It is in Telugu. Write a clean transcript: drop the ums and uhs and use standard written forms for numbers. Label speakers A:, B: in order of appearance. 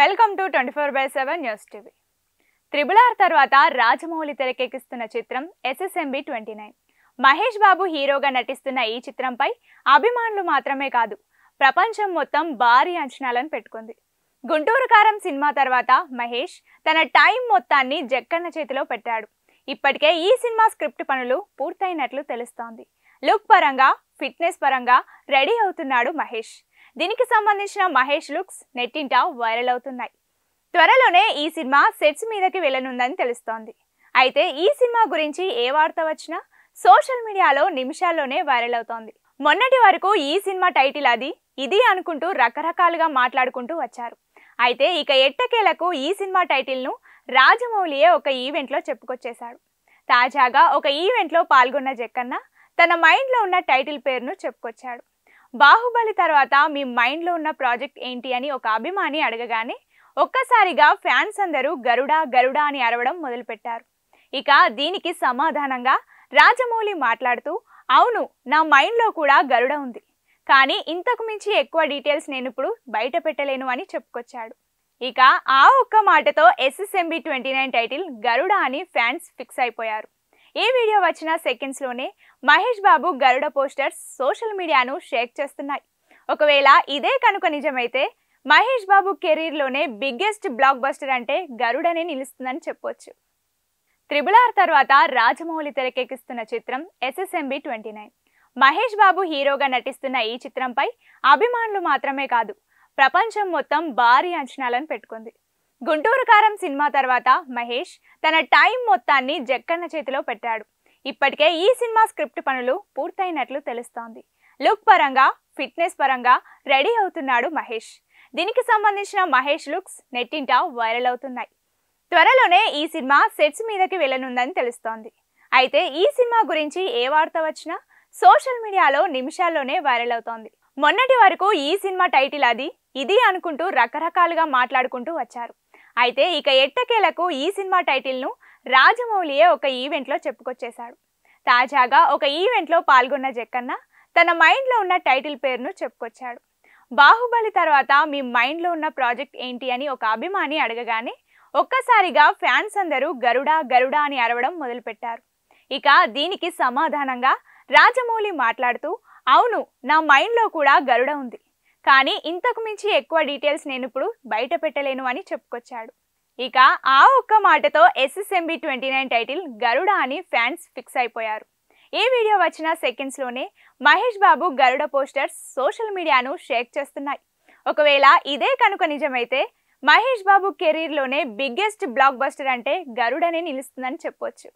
A: Welcome to 24/7 news TV. Triple తర్వాత రాజమౌళి తెరకెక్కిస్తున్న చిత్రం SSMB 29. మహేష్ బాబు హీరోగా నటిస్తున్న ఈ చిత్రంపై అభిమానులు మాత్రమే కాదు, ప్రపంచం మొత్తం భారీ అంచనాలను పెట్టుకుంది. గుంటూరు కారం సినిమా తర్వాత మహేష్ తన టైం మొత్తాన్ని జక్కన్న చేతిలో పెట్టాడు. ఇప్పటికే ఈ సినిమా స్క్రిప్ట్ పనులు పూర్తయినట్లు తెలుస్తోంది. లుక్ పరంగా, ఫిట్నెస్ పరంగా రెడీ అవుతున్నాడు మహేష్. దీనికి సంబంధించిన మహేష్ లుక్స్ నెట్టింట వైరల్ అవుతున్నాయి. త్వరలోనే ఈ సినిమా సెట్స్ మీదకి వెళ్ళనుందని తెలుస్తోంది. అయితే ఈ సినిమా గురించి ఏ వార్త వచ్చినా సోషల్ మీడియాలో నిమిషాల్లోనే వైరల్ అవుతోంది. మొన్నటి వరకు ఈ సినిమా టైటిల్ అది ఇది అనుకుంటూ రకరకాలుగా మాట్లాడుకుంటూ వచ్చారు. అయితే ఇక ఎట్టకేలకు ఈ సినిమా టైటిల్ను రాజమౌళియే ఒక ఈవెంట్లో చెప్పుకొచ్చేశాడు. తాజాగా ఒక ఈవెంట్లో పాల్గొన్న జక్కన్న తన మైండ్లో ఉన్న టైటిల్ పేరును చెప్పుకొచ్చాడు. బాహుబలి తర్వాత మీ మైండ్లో ఉన్న ప్రాజెక్ట్ ఏంటి అని ఒక అభిమాని అడగగానే ఒక్కసారిగా ఫ్యాన్స్ అందరూ గరుడా గరుడా అని అరవడం మొదలుపెట్టారు. ఇక దీనికి సమాధానంగా రాజమౌళి మాట్లాడుతూ, అవును, నా మైండ్లో కూడా గరుడ ఉంది, కానీ ఇంతకు మించి ఎక్కువ డీటెయిల్స్ నేను ఇప్పుడు బయట పెట్టలేను అని చెప్పుకొచ్చాడు. ఇక ఆ ఒక్క మాటతో SSMB 29 టైటిల్ గరుడ అని ఫ్యాన్స్ ఫిక్స్ అయిపోయారు. ఈ వీడియో వచ్చిన సెకండ్స్లోనే మహేష్ బాబు గరుడ పోస్టర్స్ సోషల్ మీడియాను షేక్ చేస్తున్నాయి. ఒకవేళ ఇదే కనుక నిజమైతే Mahesh Babu కెరీర్లోనే biggest block buster అంటే గరుడనే నిలుస్తుందని చెప్పొచ్చు. త్రిబుల్ తర్వాత రాజమౌళి తెరకెక్కిస్తున్న చిత్రం SSMB 29. మహేష్ బాబు హీరోగా నటిస్తున్న ఈ చిత్రంపై అభిమానులు మాత్రమే కాదు, ప్రపంచం మొత్తం భారీ అంచనాలను పెట్టుకుంది. గుంటూరు కారం సినిమా తర్వాత మహేష్ తన టైం మొత్తాన్ని జక్కన్న చేతిలో పెట్టాడు. ఇప్పటికే ఈ సినిమా స్క్రిప్ట్ పనులు పూర్తయినట్లు తెలుస్తోంది. లుక్ పరంగా, ఫిట్నెస్ పరంగా రెడీ అవుతున్నాడు మహేష్. దీనికి సంబంధించిన మహేష్ లుక్స్ నెట్టింట వైరల్ అవుతున్నాయి. త్వరలోనే ఈ సినిమా సెట్స్ మీదకి వెళ్ళనుందని తెలుస్తోంది. అయితే ఈ సినిమా గురించి ఏ వార్త వచ్చినా సోషల్ మీడియాలో నిమిషాల్లోనే వైరల్ అవుతోంది. మొన్నటి వరకు ఈ సినిమా టైటిల్ అది ఇది అనుకుంటూ రకరకాలుగా మాట్లాడుకుంటూ వచ్చారు. అయితే ఇక ఎట్టకేలకు ఈ సినిమా టైటిల్ను రాజమౌళియే ఒక ఈవెంట్లో చెప్పుకొచ్చేశాడు. తాజాగా ఒక ఈవెంట్లో పాల్గొన్న జక్కన్న తన మైండ్లో ఉన్న టైటిల్ పేరును చెప్పుకొచ్చాడు. బాహుబలి తర్వాత మీ మైండ్లో ఉన్న ప్రాజెక్ట్ ఏంటి అని ఒక అభిమాని అడగగానే ఒక్కసారిగా ఫ్యాన్స్ అందరూ గరుడా గరుడా అని అరవడం మొదలుపెట్టారు. ఇక దీనికి సమాధానంగా రాజమౌళి మాట్లాడుతూ, అవును, నా మైండ్లో కూడా గరుడ ఉంది, కానీ ఇంతకు మించి ఎక్కువ డీటెయిల్స్ నేను ఇప్పుడు బయట పెట్టలేను అని చెప్పుకొచ్చాడు. ఇక ఆ ఒక్క మాటతో SSMB 29 టైటిల్ గరుడ అని ఫ్యాన్స్ ఫిక్స్ అయిపోయారు. ఈ వీడియో వచ్చిన సెకండ్స్లోనే మహేష్ బాబు గరుడ పోస్టర్స్ సోషల్ మీడియాను షేక్ చేస్తున్నాయి. ఒకవేళ ఇదే కనుక నిజమైతే Mahesh Babu కెరీర్లోనే biggest block buster అంటే గరుడనే నిలుస్తుందని చెప్పొచ్చు.